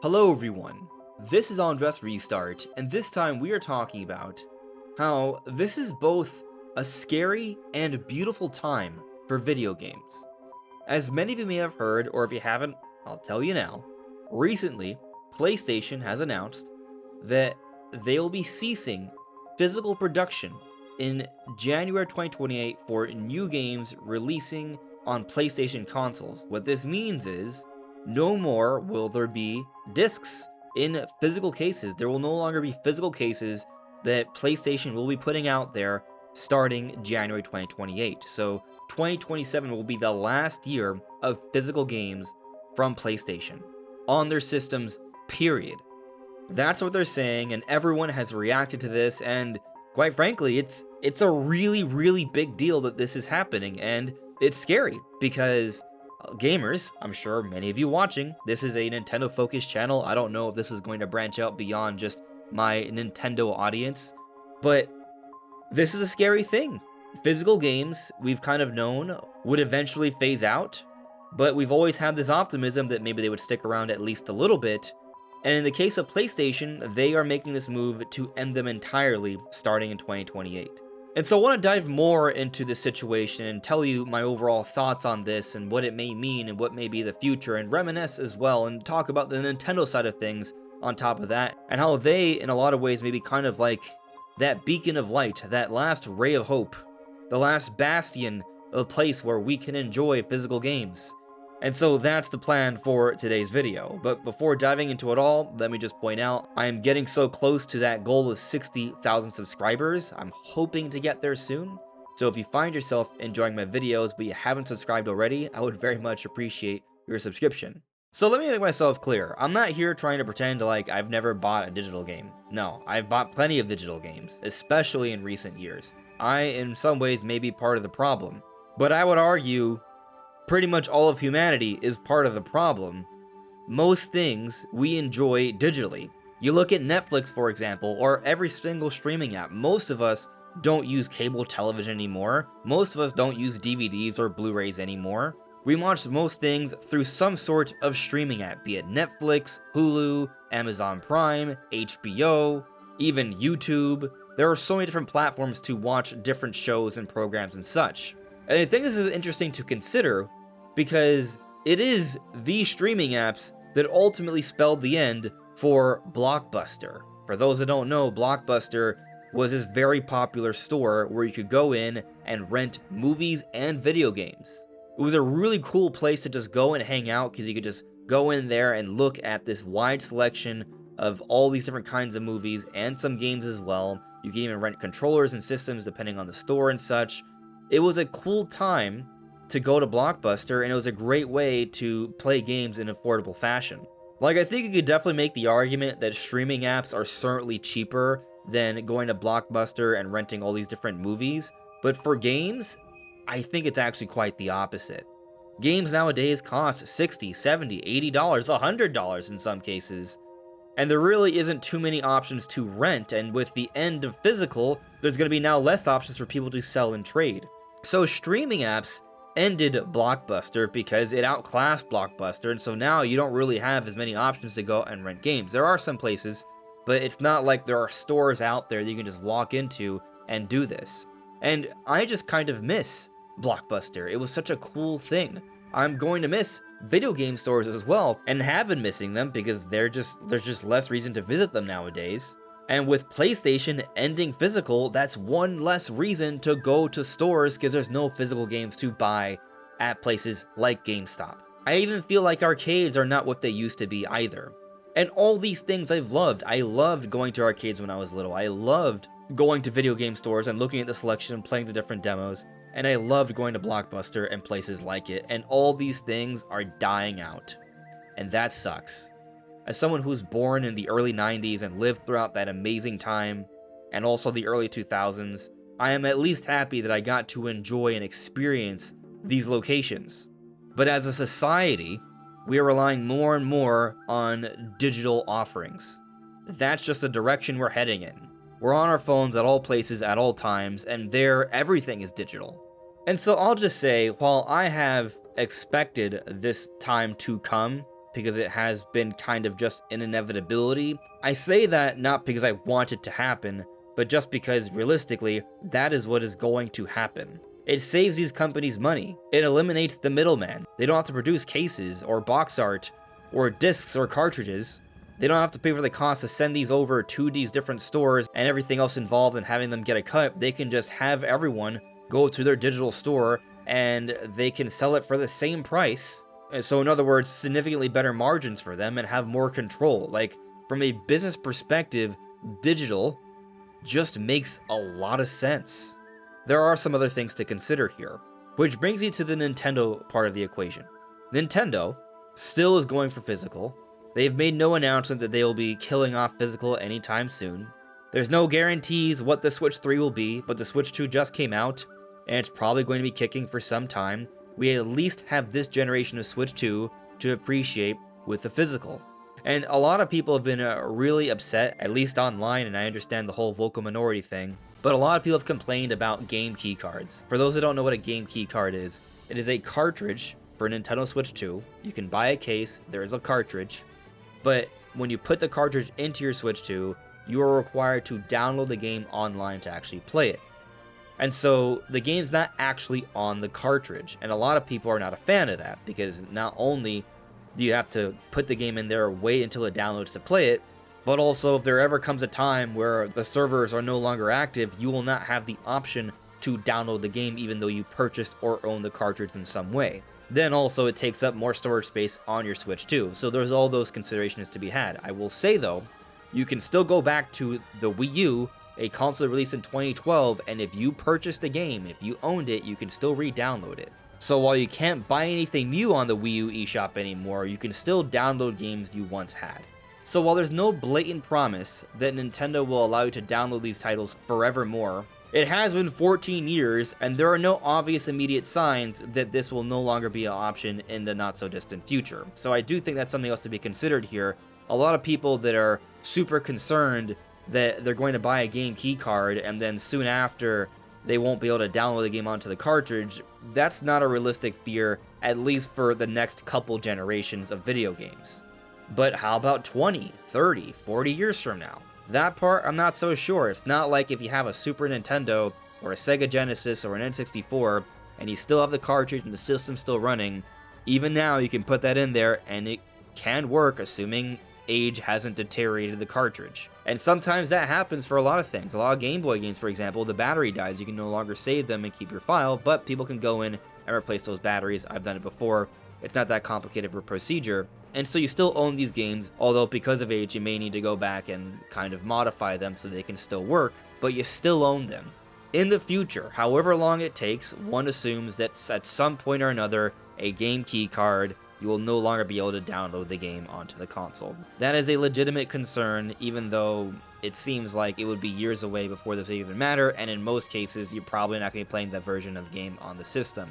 Hello everyone, this is AndresRestart, and this time we are talking about how this is both a scary and beautiful time for video games. As many of you may have heard, or if you haven't, I'll tell you now, recently, PlayStation has announced that they will be ceasing physical production in January 2028 for new games releasing on PlayStation consoles. What this means is, no more will there be discs in physical cases. There will no longer be physical cases that PlayStation will be putting out there starting January 2028. So 2027 will be the last year of physical games from PlayStation on their systems, period. That's what they're saying, and everyone has reacted to this, and quite frankly, it's a really big deal that this is happening, and it's scary because gamers, I'm sure many of you watching, this is a Nintendo focused channel. I don't know if this is going to branch out beyond just my Nintendo audience, but this is a scary thing. Physical games, we've kind of known, would eventually phase out, but we've always had this optimism that maybe they would stick around at least a little bit. And in the case of PlayStation, they are making this move to end them entirely starting in 2028. And so I want to dive more into this situation and tell you my overall thoughts on this and what it may mean and what may be the future, and reminisce as well and talk about the Nintendo side of things on top of that, and how they, in a lot of ways, may be kind of like that beacon of light, that last ray of hope, the last bastion of a place where we can enjoy physical games. And so that's the plan for today's video. But before diving into it all, let me just point out, I am getting so close to that goal of 60,000 subscribers. I'm hoping to get there soon. So if you find yourself enjoying my videos but you haven't subscribed already, I would very much appreciate your subscription. So let me make myself clear. I'm not here trying to pretend like I've never bought a digital game. No, I've bought plenty of digital games, especially in recent years. I, in some ways, may be part of the problem. But I would argue pretty much all of humanity is part of the problem. Most things we enjoy digitally. You look at Netflix, for example, or every single streaming app. Most of us don't use cable television anymore. Most of us don't use DVDs or Blu-rays anymore. We watch most things through some sort of streaming app, be it Netflix, Hulu, Amazon Prime, HBO, even YouTube. There are so many different platforms to watch different shows and programs and such. And I think this is interesting to consider because it is these streaming apps that ultimately spelled the end for Blockbuster. For those that don't know, Blockbuster was this very popular store where you could go in and rent movies and video games. It was a really cool place to just go and hang out because you could just go in there and look at this wide selection of all these different kinds of movies and some games as well. You can even rent controllers and systems depending on the store and such. It was a cool time to go to Blockbuster, and it was a great way to play games in affordable fashion. Like, I think you could definitely make the argument that streaming apps are certainly cheaper than going to Blockbuster and renting all these different movies, but for games, I think it's actually quite the opposite. Games nowadays cost $60, $70, $80, $100 in some cases, and there really isn't too many options to rent, and with the end of physical, there's going to be now less options for people to sell and trade. So streaming apps ended Blockbuster because it outclassed Blockbuster, and so now you don't really have as many options to go and rent games. There are some places, but it's not like there are stores out there that you can just walk into and do this. And I just kind of miss Blockbuster. It was such a cool thing. I'm going to miss video game stores as well, and have been missing them because there's just less reason to visit them nowadays. And with PlayStation ending physical, that's one less reason to go to stores because there's no physical games to buy at places like GameStop. I even feel like arcades are not what they used to be either. And all these things I've loved. I loved going to arcades when I was little. I loved going to video game stores and looking at the selection and playing the different demos. And I loved going to Blockbuster and places like it. And all these things are dying out. And that sucks. As someone who was born in the early 90s and lived throughout that amazing time, and also the early 2000s, I am at least happy that I got to enjoy and experience these locations. But as a society, we are relying more and more on digital offerings. That's just the direction we're heading in. We're on our phones at all places at all times, and there, everything is digital. And so I'll just say, while I have expected this time to come, because it has been kind of just an inevitability. I say that not because I want it to happen, but just because realistically, that is what is going to happen. It saves these companies money. It eliminates the middleman. They don't have to produce cases or box art or discs or cartridges. They don't have to pay for the cost to send these over to these different stores and everything else involved in having them get a cut. They can just have everyone go to their digital store and they can sell it for the same price. So in other words, significantly better margins for them and have more control. Like, from a business perspective, digital just makes a lot of sense. There are some other things to consider here, which brings you to the Nintendo part of the equation. Nintendo still is going for physical. They've made no announcement that they will be killing off physical anytime soon. There's no guarantees what the Switch 3 will be, but the Switch 2 just came out, and it's probably going to be kicking for some time. We at least have this generation of Switch 2 to appreciate with the physical. And a lot of people have been really upset, at least online, and I understand the whole vocal minority thing, but a lot of people have complained about game key cards. For those that don't know what a game key card is, it is a cartridge for Nintendo Switch 2. You can buy a case, there is a cartridge, but when you put the cartridge into your Switch 2, you are required to download the game online to actually play it. And so the game's not actually on the cartridge, and a lot of people are not a fan of that, because not only do you have to put the game in there, wait until it downloads to play it, but also if there ever comes a time where the servers are no longer active, you will not have the option to download the game even though you purchased or own the cartridge in some way. Then also it takes up more storage space on your Switch too, so there's all those considerations to be had. I will say though, you can still go back to the Wii U, a console released in 2012, and if you purchased the game, if you owned it, you can still re-download it. So while you can't buy anything new on the Wii U eShop anymore, you can still download games you once had. So while there's no blatant promise that Nintendo will allow you to download these titles forevermore, it has been 14 years, and there are no obvious immediate signs that this will no longer be an option in the not-so-distant future. So I do think that's something else to be considered here. A lot of people that are super concerned that they're going to buy a game key card and then soon after they won't be able to download the game onto the cartridge, that's not a realistic fear, at least for the next couple generations of video games. But how about 20, 30, 40 years from now? That part, I'm not so sure. It's not like if you have a Super Nintendo or a Sega Genesis or an N64 and you still have the cartridge and the system's still running, even now you can put that in there and it can work, assuming age hasn't deteriorated the cartridge. And sometimes that happens for a lot of things. A lot of Game Boy games, for example, the battery dies. You can no longer save them and keep your file, but people can go in and replace those batteries. I've done it before. It's not that complicated of a procedure. And so you still own these games, although because of age, you may need to go back and kind of modify them so they can still work, but you still own them. In the future, however long it takes, one assumes that at some point or another, a game key card, you will no longer be able to download the game onto the console. That is a legitimate concern, even though it seems like it would be years away before this would even matter, and in most cases, you're probably not going to be playing that version of the game on the system.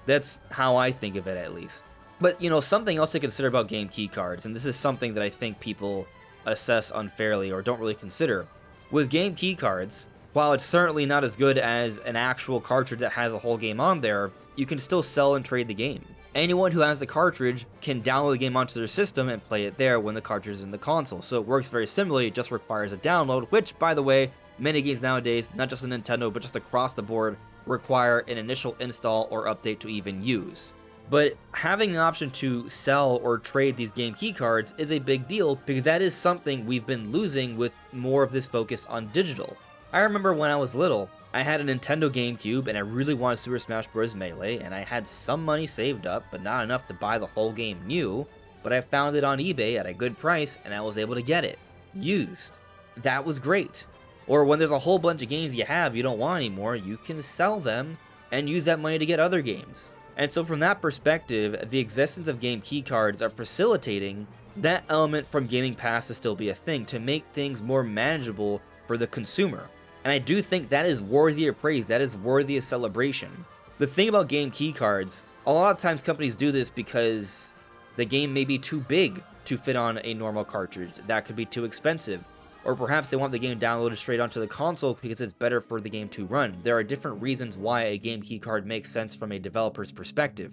That's how I think of it, at least. But, you know, something else to consider about game key cards, and this is something that I think people assess unfairly or don't really consider. With game key cards, while it's certainly not as good as an actual cartridge that has a whole game on there, you can still sell and trade the game. Anyone who has the cartridge can download the game onto their system and play it there when the cartridge is in the console. So it works very similarly, it just requires a download, which, by the way, many games nowadays, not just the Nintendo, but just across the board, require an initial install or update to even use. But having an option to sell or trade these game key cards is a big deal because that is something we've been losing with more of this focus on digital. I remember when I was little, I had a Nintendo GameCube and I really wanted Super Smash Bros. Melee, and I had some money saved up, but not enough to buy the whole game new, but I found it on eBay at a good price and I was able to get it used. That was great. Or when there's a whole bunch of games you have you don't want anymore, you can sell them and use that money to get other games. And so from that perspective, the existence of game key cards are facilitating that element from Gaming Pass to still be a thing, to make things more manageable for the consumer. And I do think that is worthy of praise, that is worthy of celebration. The thing about game key cards, a lot of times companies do this because the game may be too big to fit on a normal cartridge, that could be too expensive. Or perhaps they want the game downloaded straight onto the console because it's better for the game to run. There are different reasons why a game key card makes sense from a developer's perspective.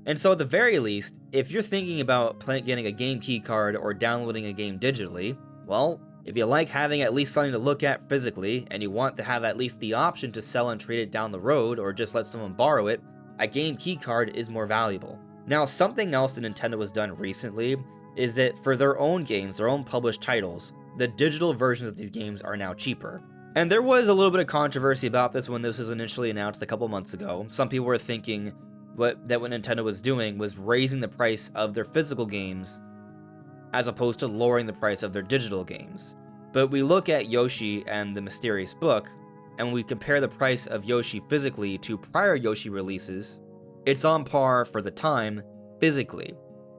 And so at the very least, if you're thinking about getting a game key card or downloading a game digitally, well, if you like having at least something to look at physically, and you want to have at least the option to sell and trade it down the road, or just let someone borrow it, a game key card is more valuable. Now, something else that Nintendo has done recently is that for their own games, their own published titles, the digital versions of these games are now cheaper. And there was a little bit of controversy about this when this was initially announced a couple months ago. Some people were thinking that what Nintendo was doing was raising the price of their physical games as opposed to lowering the price of their digital games. But we look at Yoshi and the Mysterious Book, and we compare the price of Yoshi physically to prior Yoshi releases, it's on par for the time physically.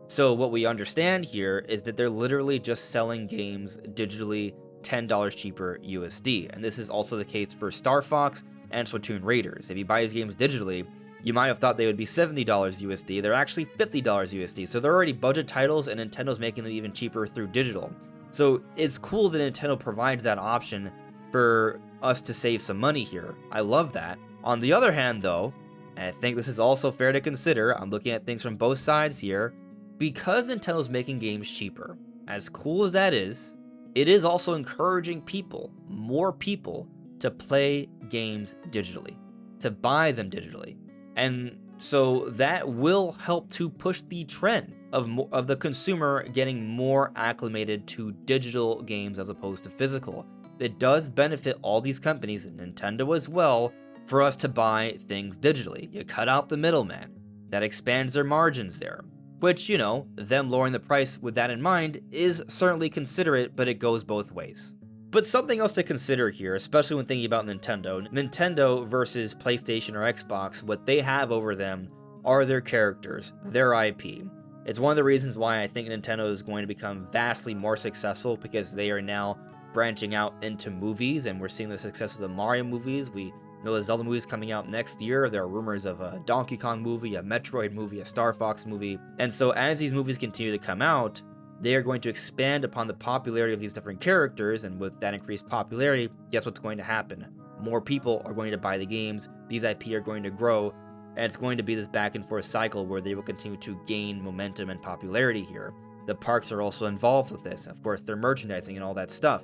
So what we understand here is that they're literally just selling games digitally $10 cheaper USD. And this is also the case for Star Fox and Splatoon Raiders. If you buy these games digitally, you might have thought they would be $70 USD. They're actually $50 USD. So they're already budget titles, and Nintendo's making them even cheaper through digital. So it's cool that Nintendo provides that option for us to save some money here. I love that. On the other hand, though, and I think this is also fair to consider, I'm looking at things from both sides here, because Nintendo's making games cheaper, as cool as that is, it is also encouraging people, more people, to play games digitally, to buy them digitally. And so that will help to push the trend of the consumer getting more acclimated to digital games as opposed to physical. It does benefit all these companies, Nintendo as well, for us to buy things digitally. You cut out the middleman. That expands their margins there. Which, you know, them lowering the price with that in mind is certainly considerate, but it goes both ways. But something else to consider here, especially when thinking about Nintendo versus PlayStation or Xbox, what they have over them are their characters, their IP. It's one of the reasons why I think Nintendo is going to become vastly more successful, because they are now branching out into movies, and we're seeing the success of the Mario movies. We know the Zelda movies coming out next year. There are rumors of a Donkey Kong movie, a Metroid movie, a Star Fox movie. And so as these movies continue to come out, they are going to expand upon the popularity of these different characters, and with that increased popularity, guess what's going to happen? More people are going to buy the games, these IP are going to grow, and it's going to be this back and forth cycle where they will continue to gain momentum and popularity here. The parks are also involved with this, of course, their merchandising and all that stuff.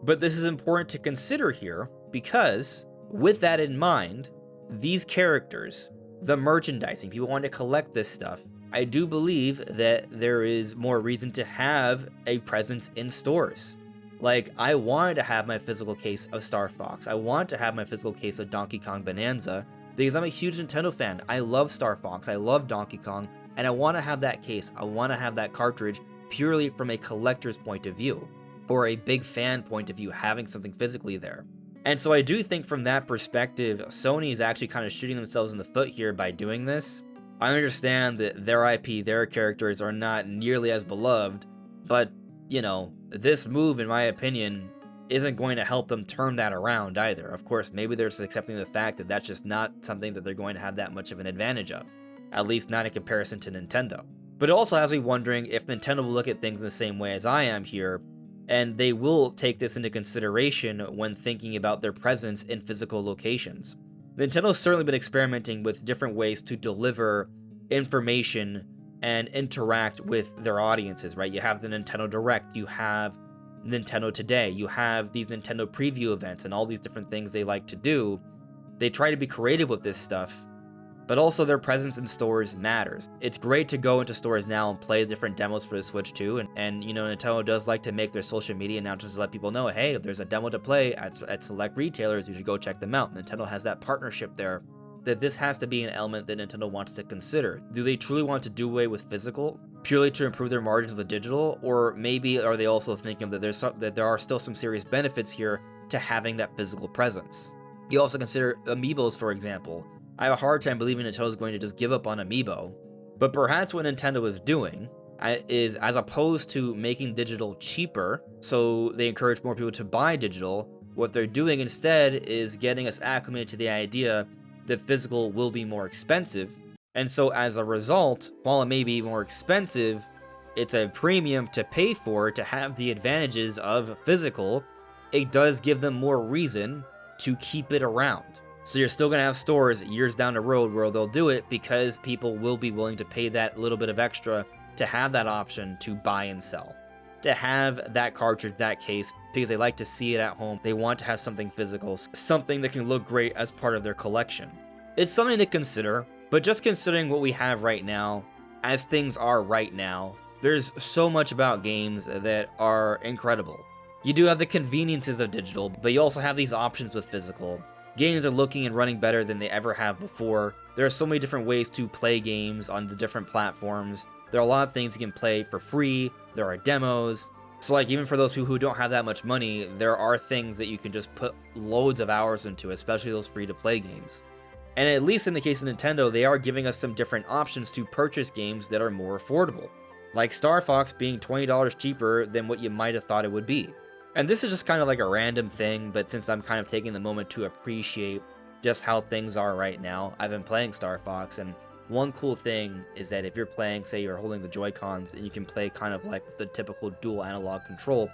But this is important to consider here, because with that in mind, these characters, the merchandising, people want to collect this stuff, I do believe that there is more reason to have a presence in stores. Like, I wanted to have my physical case of Star Fox. I want to have my physical case of Donkey Kong Bonanza, because I'm a huge Nintendo fan. I love Star Fox, I love Donkey Kong, and I want to have that case. I want to have that cartridge purely from a collector's point of view, or a big fan point of view, having something physically there. And so I do think from that perspective, Sony is actually kind of shooting themselves in the foot here by doing this. I understand that their IP, their characters are not nearly as beloved, but, you know, this move, in my opinion, isn't going to help them turn that around either. Of course, maybe they're just accepting the fact that that's just not something that they're going to have that much of an advantage of, at least not in comparison to Nintendo. But it also has me wondering if Nintendo will look at things in the same way as I am here, and they will take this into consideration when thinking about their presence in physical locations. Nintendo's certainly been experimenting with different ways to deliver information and interact with their audiences, right? You have the Nintendo Direct, you have Nintendo Today, you have these Nintendo preview events and all these different things they like to do. They try to be creative with this stuff, but also their presence in stores matters. It's great to go into stores now and play different demos for the Switch too, and you know, Nintendo does like to make their social media announcements to let people know, hey, if there's a demo to play at select retailers, you should go check them out. Nintendo has that partnership there, that this has to be an element that Nintendo wants to consider. Do they truly want to do away with physical, purely to improve their margins with digital, or maybe are they also thinking that there are still some serious benefits here to having that physical presence? You also consider amiibos, for example. I have a hard time believing Nintendo is going to just give up on amiibo, but perhaps what Nintendo is doing is, as opposed to making digital cheaper, so they encourage more people to buy digital, what they're doing instead is getting us acclimated to the idea that physical will be more expensive, and so as a result, while it may be more expensive, it's a premium to pay for to have the advantages of physical. It does give them more reason to keep it around. So you're still going to have stores years down the road where they'll do it because people will be willing to pay that little bit of extra to have that option to buy and sell, to have that cartridge, that case, because they like to see it at home. They want to have something physical, something that can look great as part of their collection. It's something to consider, but just considering what we have right now, as things are right now, there's so much about games that are incredible. You do have the conveniences of digital, but you also have these options with physical. Games are looking and running better than they ever have before. There are so many different ways to play games on the different platforms. There are a lot of things you can play for free. There are demos. So like even for those people who don't have that much money, there are things that you can just put loads of hours into, especially those free-to-play games. And at least in the case of Nintendo, they are giving us some different options to purchase games that are more affordable. Like Star Fox being $20 cheaper than what you might have thought it would be. And this is just kind of like a random thing, but since I'm kind of taking the moment to appreciate just how things are right now, I've been playing Star Fox, and one cool thing is that if you're playing, say you're holding the Joy-Cons, and you can play kind of like the typical dual analog control,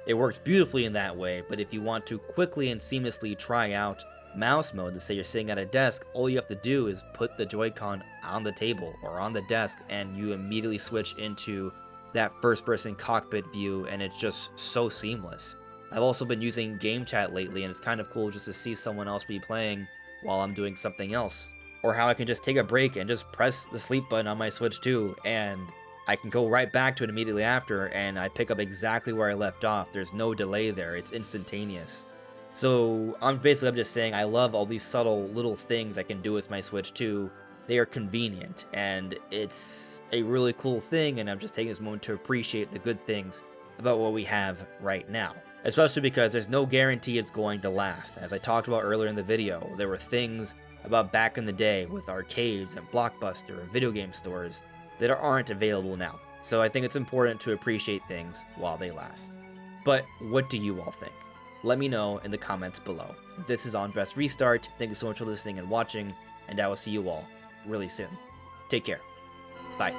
it works beautifully in that way. But if you want to quickly and seamlessly try out mouse mode, to say you're sitting at a desk, all you have to do is put the Joy-Con on the table or on the desk, and you immediately switch into that first-person cockpit view, and it's just so seamless. I've also been using game chat lately, and it's kind of cool just to see someone else be playing while I'm doing something else. Or how I can just take a break and just press the sleep button on my Switch 2, and I can go right back to it immediately after, and I pick up exactly where I left off. There's no delay there, it's instantaneous. So I'm just saying I love all these subtle little things I can do with my Switch 2. They are convenient, and it's a really cool thing, and I'm just taking this moment to appreciate the good things about what we have right now. Especially because there's no guarantee it's going to last. As I talked about earlier in the video, there were things about back in the day with arcades and Blockbuster and video game stores that aren't available now. So I think it's important to appreciate things while they last. But what do you all think? Let me know in the comments below. This is AndresRestart. Thank you so much for listening and watching, and I will see you all really soon. Take care. Bye.